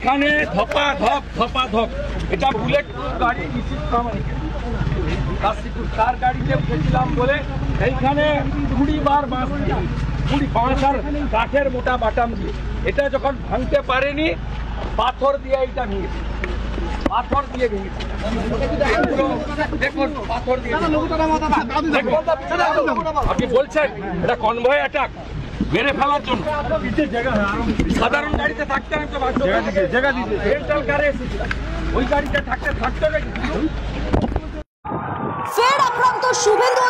এখানে ধপা ধপ এটা বুলেট গাড়ি নিশ্চিত প্রামাণিকের কাশীপুর তার গাড়িতে উঠেছিলাম বলে এইখানে 20 বার বাঁশ আর কাঠের মোটা বাটাম দিয়ে এটা যখন ভাঙতে পারেনি পাথর দিয়ে এটা ভেঙেছে পাথর দিয়ে ভেঙেছে দেখুন পাথর দিয়ে আপনি বলছেন এটা কনভয় অ্যাটাক মেরে ফেলার জন্য সাধারণ গাড়িতে থাকতে আমি তো জায়গা দিতে রেন্টাল কারে এসেছিলাম ওই গাড়িতে থাকতে নাকি ফের আক্রান্ত শুভেন্দু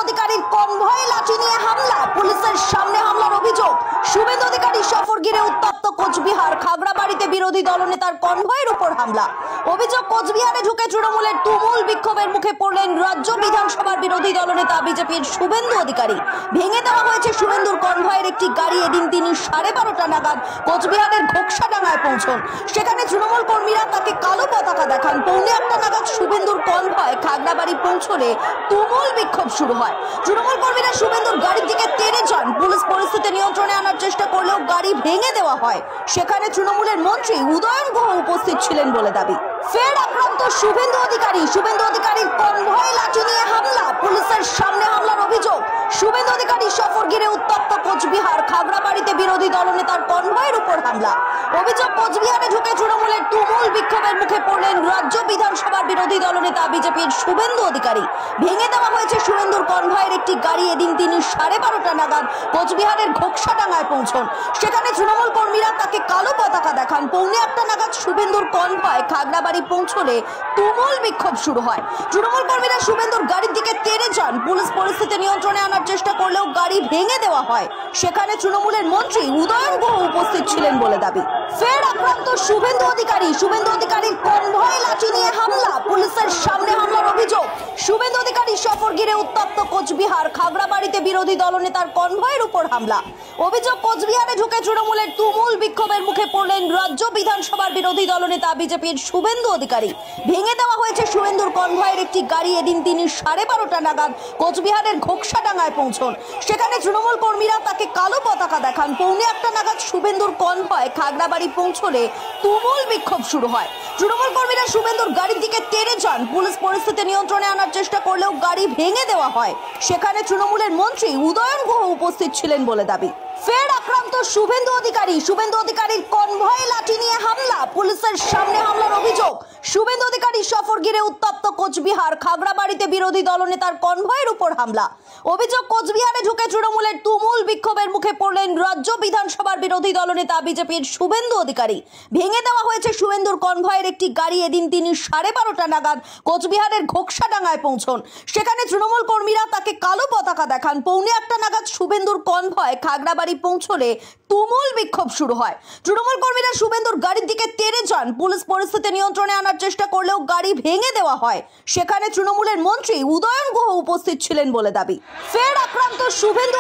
অধিকারীর কনভয়ে লাঠি নিয়ে হামলা পুলিশের সামনে হামলার অভিযোগ শুভেন্দু অধিকারী সফর ঘিরে উত্তপ্ত কোচবিহার খাগড়াবাড়িতে বিরোধী দলনেতার কনভয়ের উপর হামলা অভিযোগ কোচবিহারে ঢুকে তৃণমূলের তুমুল বিক্ষোভের মুখে পড়লেন রাজ্য বিধানসভার বিরোধী দলনেতা বিজেপির শুভেন্দু অধিকারী ভেঙে দেওয়া হয়েছে শুভেন্দুর কনভয়ের একটি গাড়ি এদিন তিনি 12:30 নাগাদ কোচবিহারের ঘোকসাডাঙ্গায় পৌঁছন সেখানে তৃণমূল কর্মীরা তাকে কালো পতাকা দেখান 1:45 নাগাদ শুভেন্দুর কনভয় খাগড়াবাড়ি পৌঁছলে তুমুল বিক্ষোভ শুরু হয় তৃণমূল কর্মীরা শুভেন্দুর গাড়ির দিকে তেড়ে যান পুলিশ পরিস্থিতি নিয়ন্ত্রণে আনার চেষ্টা করলেও গাড়ি ভেঙে দেওয়া হয় সেখানে তৃণমূলের মন্ত্রী উদয়ন গুহ উপস্থিত ছিলেন বলে দাবি ফের আক্রান্ত শুভেন্দু অধিকারীর কনভয়ে লাঠি নিয়ে হামলা পুলিশের সামনে হামলার অভিযোগ শুভেন্দু অধিকারী সফর ঘিরে উত্তপ্ত কোচবিহার খাগড়াবাড়িতে বিরোধী দলনেতার কনভয়ের উপর হামলা অভিযোগ কোচবিহারে ঢুকে তৃণমূলের তুমুল বিক্ষোভের মুখে পড়লেন রাজ্য বিধানসভার বিরোধী দলনেতা বিজেপির শুভেন্দু অধিকারী ভেঙে দেওয়া হয়েছে শুভেন্দুর কনভয়ের একটি গাড়ি এদিন তিনি 12:30 নাগাদ কোচবিহারের ঘোকসাডাঙ্গায় পৌঁছন সেখানে তৃণমূল কর্মীরা তাকে কালো পতাকা দেখান 1:45 নাগাদ শুভেন্দুর কনভয় খাগড়াবাড়ি পৌঁছলে তুমুল বিক্ষোভ শুরু হয় তৃণমূল কর্মীরা শুভেন্দুর গাড়ির দিকে তেড়ে যান পুলিশ পরিস্থিতি নিয়ন্ত্রণে আনার চেষ্টা করলেও গাড়ি ভেঙে দেওয়া হয় সেখানে তৃণমূলের মন্ত্রী উদয়ন গুহ উপস্থিত ছিলেন বলে দাবি ফের আক্রান্ত শুভেন্দু অধিকারীর কনভয়ে লাঠি নিয়ে হামলা পুলিশের সামনে হামলার অভিযোগ শুভেন্দু অধিকারী সফর ঘিরে উত্তপ্ত কোচবিহার খাগড়াবাড়িতে বিরোধী দলনেতার কনভয়ের উপর হামলা অভিযোগ কোচবিহারে ঢুকে তৃণমূলের তুমুল বিক্ষোভের মুখে পড়লেন রাজ্য বিধানসভার বিরোধী দলনেতা বিজেপির শুভেন্দু অধিকারী ভেঙে দেওয়া হয়েছে শুভেন্দুর কনভয়ের একটি গাড়ি এদিন তিনি 12:30 নাগাদ কোচবিহারের ঘোকসাডাঙ্গায় পৌঁছন সেখানে তৃণমূল কর্মীরা তাকে কালো পতাকা দেখান 1:45 নাগাদ শুভেন্দুর কনভয় খাগড়াবাড়ি পৌঁছলে তুমুল বিক্ষোভ শুরু হয় তৃণমূল কর্মীরা শুভেন্দুর গাড়ির দিকে তেড়ে যান পুলিশ পরিস্থিতি নিয়ন্ত্রণে আনার চেষ্টা করলেও গাড়ি ভেঙে দেওয়া হয় সেখানে তৃণমূলের মন্ত্রী উদয়ন গুহ উপস্থিত ছিলেন বলে দাবি ফের আক্রান্ত শুভেন্দু অধিকারীর কনভয়ে লাঠি নিয়ে হামলা পুলিশের সামনে হামলার অভিযোগ শুভেন্দু অধিকারী সফর ঘিরে উত্তপ্ত কোচবিহার খাগড়াবাড়িতে বিরোধী দলনেতার কনভয়ের উপর হামলা অভিযোগ কোচবিহারে ঢুকে তৃণমূলের তুমুল বিক্ষোভের মুখে পড়লেন রাজ্য বিধানসভার বিরোধী দলনেতা বিজেপির শুভেন্দু অধিকারী ভেঙে দেওয়া হয়েছে শুভেন্দুর কনভয়ের একটি গাড়ি এদিন তিনি 12:30 নাগাদ কোচবিহারের ঘোকসাডাঙ্গায় পৌঁছন সেখানে তৃণমূল কর্মীরা তাকে কালো পতাকা দেখান 1:45 নাগাদ শুভেন্দুর কনভয় খাগড়াবাড়ি পৌঁছলে তুমুল বিক্ষোভ শুরু হয় তৃণমূল কর্মীরা শুভেন্দুর গাড়ির দিকে তেড়ে যান পুলিশ পরিস্থিতি নিয়ন্ত্রণে আনার চেষ্টা করলেও গাড়ি ভেঙে দেওয়া হয় সেখানে তৃণমূলের মন্ত্রী উদয়ন গুহ উপস্থিত ছিলেন বলে দাবি ফের আক্রান্ত শুভেন্দু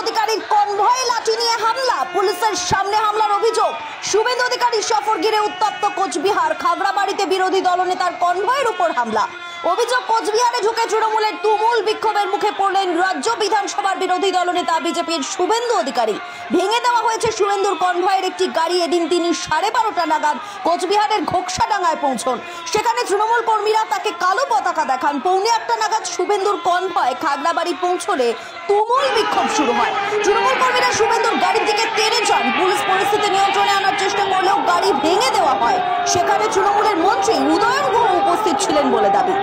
অধিকারীর কনভয়ে লাঠি নিয়ে হামলা পুলিশের সামনে হামলার অভিযোগ শুভেন্দু অধিকারী সফর ঘিরে উত্তপ্ত কোচবিহার খাগড়াবাড়িতে বিরোধী দলনেতার কনভয়ের উপর হামলা অভিযোগ কোচবিহারে ঢুকে তৃণমূলের তুমুল বিক্ষোভের মুখে পড়লেন রাজ্য বিধানসভার বিরোধী দলনেতা বিজেপির শুভেন্দু অধিকারী ভেঙে দেওয়া হয়েছে শুভেন্দুর কনভয়ের একটি গাড়ি এদিন তিনি 12:30 নাগাদ কোচবিহারের ঘোকসাডাঙ্গায় পৌঁছন সেখানে তৃণমূল কর্মীরা তাকে কালো পতাকা দেখান 1:45 নাগাদ শুভেন্দুর কনভয় খাগড়াবাড়ি পৌঁছলে তুমুল বিক্ষোভ শুরু হয় তৃণমূল কর্মীরা শুভেন্দুর গাড়ির দিকে তেড়ে যান পুলিশ পরিস্থিতি নিয়ন্ত্রণে আনার চেষ্টা করলেও গাড়ি ভেঙে দেওয়া হয় সেখানে তৃণমূলের মন্ত্রী উদয়ন গুহ উপস্থিত ছিলেন বলে দাবি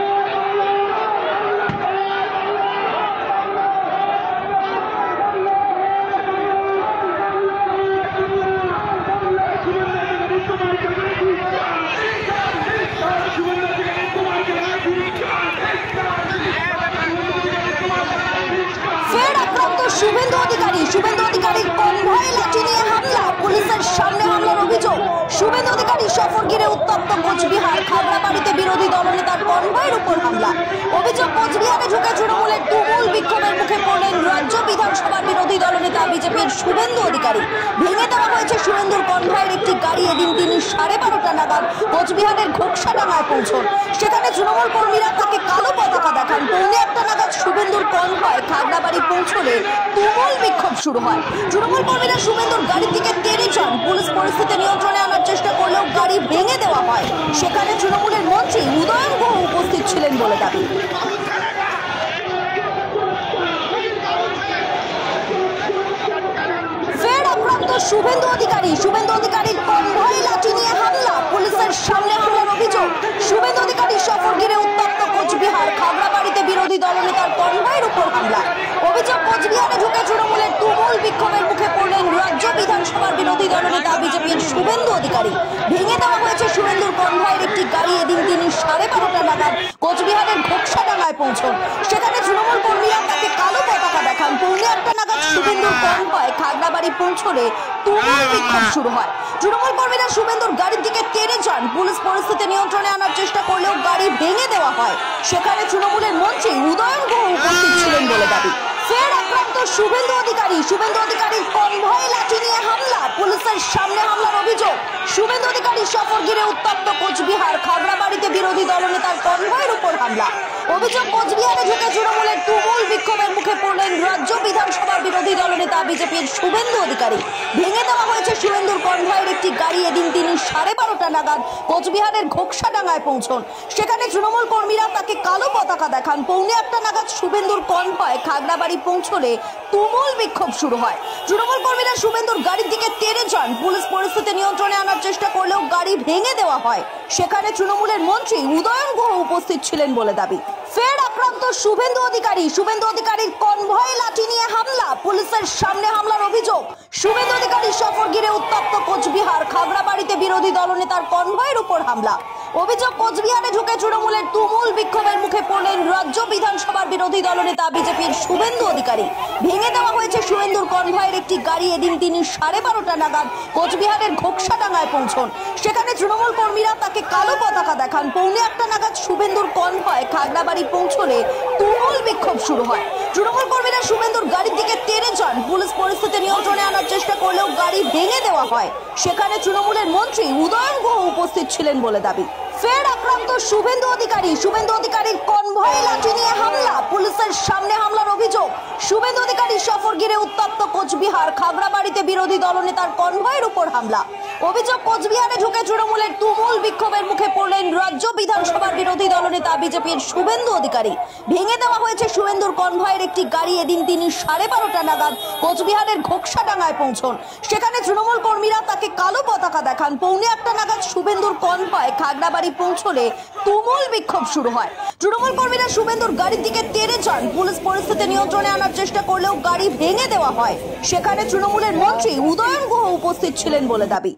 ফের আক্রান্ত শুভেন্দু অধিকারীর কনভয়ে লাঠি নিয়ে হামলা পুলিশের সামনে হামলার অভিযোগ শুভেন্দু অধিকারী সফর ঘিরে উত্তপ্ত কোচবিহার খাগড়াবাড়িতে বিরোধী দলনেতার কনভয়ের উপর হামলা অভিযোগ কোচবিহারে ঢুকে তৃণমূলের তুমুল বিক্ষোভের মুখে পড়লেন রাজ্য বিধানসভার বিরোধী দলনেতা বিজেপির শুভেন্দু অধিকারী ভেঙে দেওয়া হয়েছে শুভেন্দুর কনভয়ের একটি গাড়ি এদিন তিনি 12:30 নাগাদ কোচবিহারের ঘোকসাডাঙ্গায় পৌঁছন সেখানে তৃণমূল কর্মীরা তাকে কালো পতাকা দেখান 1:45 নাগাদ শুভেন্দুর কনভয় খাগড়াবাড়ি পৌঁছলে তুমুল বিক্ষোভ শুরু হয় তৃণমূল কর্মীরা শুভেন্দুর গাড়ির দিকে তেড়ে যান পুলিশ পরিস্থিতি নিয়ন্ত্রণে আনার চেষ্টা শুভেন্দু অধিকারীর কনভয়ে লাঠি নিয়ে হামলা, পুলিশের সামনে হামলার অভিযোগ। শুভেন্দু অধিকারীর সফর ঘিরে উত্তপ্ত কোচবিহার, খাগড়াবাড়িতে বিরোধী দলনেতার কনভয়ের উপর হামলা। অভিযোগ, কোচবিহারে ঢুকে তৃণমূলের তুমুল বিক্ষোভের মুখে পড়লেন রাজ্য বিধানসভার বিরোধী দলনেতা বিজেপির শুভেন্দু অধিকারী। ভেঙে দেওয়া হয়েছে শুভেন্দুর কনভয়ের একটি গাড়ি। এদিন তিনি 12:30 নাগাদ কোচবিহারের ঘোকসাডাঙ্গায় পৌঁছন। সেখানে তৃণমূল কর্মীরা তাকে কালো পতাকা দেখান। 1:15 নাগাদ শুভেন্দুর কনভয় খাগড়াবাড়ি পৌঁছলে তুমুল বিক্ষোভ শুরু হয়। তৃণমূল কর্মীরা শুভেন্দুর গাড়ির দিকে তেড়ে যান। পুলিশ পরিস্থিতি নিয়ন্ত্রণে আনার চেষ্টা করলেও গাড়ি ভেঙে দেওয়া হয়। সেখানে তৃণমূলের মন্ত্রী উদয়ন গুহ উপস্থিত ছিলেন বলে দাবি। ফের আক্রান্ত শুভেন্দু অধিকারীর কনভয়ে লাঠি নিয়ে হামলা, পুলিশের সামনে হামলার অভিযোগ। শুভেন্দু অধিকারীর সফর ঘিরে উত্তপ্ত কোচবিহার, খাগড়াবাড়িতে বিরোধী দলনেতার কনভয়ের উপর হামলা। অভিযোগ, কোচবিহারে ঢুকে তৃণমূলের তুমুল বিক্ষোভের মুখে পড়লেন রাজ্য বিধানসভার বিরোধী দলনেতা বিজেপির শুভেন্দু অধিকারী। ভেঙে দেওয়া হয়েছে শুভেন্দুর কনভয়ের একটি গাড়ি। এদিন তিনি 12:30 নাগাদ কোচবিহারের ঘোকসাডাঙ্গায় পৌঁছন। সেখানে তৃণমূল কর্মীরা তাকে কালো পতাকা দেখান। 1:15 নাগাদ শুভেন্দুর কনভয় খাগড়াবাড়ি পৌঁছলে তুমুল বিক্ষোভ শুরু হয়। তৃণমূল কর্মীরা শুভেন্দুর গাড়ির দিকে তেড়ে যান। পুলিশ পরিস্থিতি নিয়ন্ত্রণে আনার চেষ্টা করলেও গাড়ি ভেঙে দেওয়া হয়। সেখানে তৃণমূলের মন্ত্রী উদয়ন গুহ উপস্থিত ছিলেন বলে দাবি। ফের আক্রান্ত শুভেন্দু অধিকারীর কনভয়ে লাঠি নিয়ে হামলা, পুলিশের সামনে হামলার অভিযোগ। শুভেন্দু অধিকারীর সফর ঘিরে উত্তপ্ত কোচবিহার, খাগড়াবাড়িতে বিরোধী দলনেতার কনভয়ের উপর হামলা। অভিযোগ, কোচবিহারে ঢুকে তৃণমূলের তুমুল বিক্ষোভের মুখে পড়লেন রাজ্য বিধানসভার বিরোধী দলনেতা বিজেপির শুভেন্দু অধিকারী। ভেঙে দেওয়া হয়েছে শুভেন্দুর কনভয়ের একটি গাড়ি। এদিন তিনি 12:30 নাগাদ কোচবিহারের ঘোকসাডাঙ্গায় পৌঁছন। সেখানে তৃণমূল কর্মীরা তাকে কালো পতাকা দেখান। 1:15 নাগাদ শুভেন্দুর কনভয় খাগড়াবাড়ি পৌঁছলে তুমুল বিক্ষোভ শুরু হয়। তৃণমূল কর্মীরা শুভেন্দুর গাড়ির দিকে তেড়ে যান। পুলিশ পরিস্থিতি নিয়ন্ত্রণে আনার চেষ্টা করলেও গাড়ি ভেঙে দেওয়া হয়। সেখানে তৃণমূলের মন্ত্রী উদয়ন গুহ উপস্থিত ছিলেন বলে দাবি। ফের আক্রান্ত শুভেন্দু অধিকারীর কনভয়ে লাঠি নিয়ে হামলা, পুলিশের সামনে হামলার অভিযোগ। শুভেন্দু অধিকারীর সফর ঘিরে উত্তপ্ত কোচবিহার, খাগড়াবাড়িতে বিরোধী দলনেতার কনভয়ের উপর হামলা। অভিযোগ, কোচবিহারে ঢুকে তৃণমূলের তুমুল বিক্ষোভের মুখে পড়লেন রাজ্য বিধানসভার বিরোধী দলনেতা বিজেপির শুভেন্দু অধিকারী। ভেঙে দেওয়া হয়েছে শুভেন্দুর কনভয়ের একটি গাড়ি। এদিন তিনি 12:30 নাগাদ কোচবিহারের ঘোকসাডাঙ্গায় পৌঁছন। সেখানে তৃণমূল কর্মীরা তাকে কালো পতাকা দেখান। 1:15 নাগাদ শুভেন্দুর কনভয় খাগড়াবাড়ি পৌঁছলে তুমুল বিক্ষোভ শুরু হয়। তৃণমূল কর্মীরা শুভেন্দুর গাড়ির দিকে তেড়ে যান। পুলিশ পরিস্থিতি নিয়ন্ত্রণে আনার চেষ্টা করলেও গাড়ি ভেঙে দেওয়া হয়। সেখানে তৃণমূলের মন্ত্রী উদয়ন গুহ উপস্থিত ছিলেন বলে দাবি।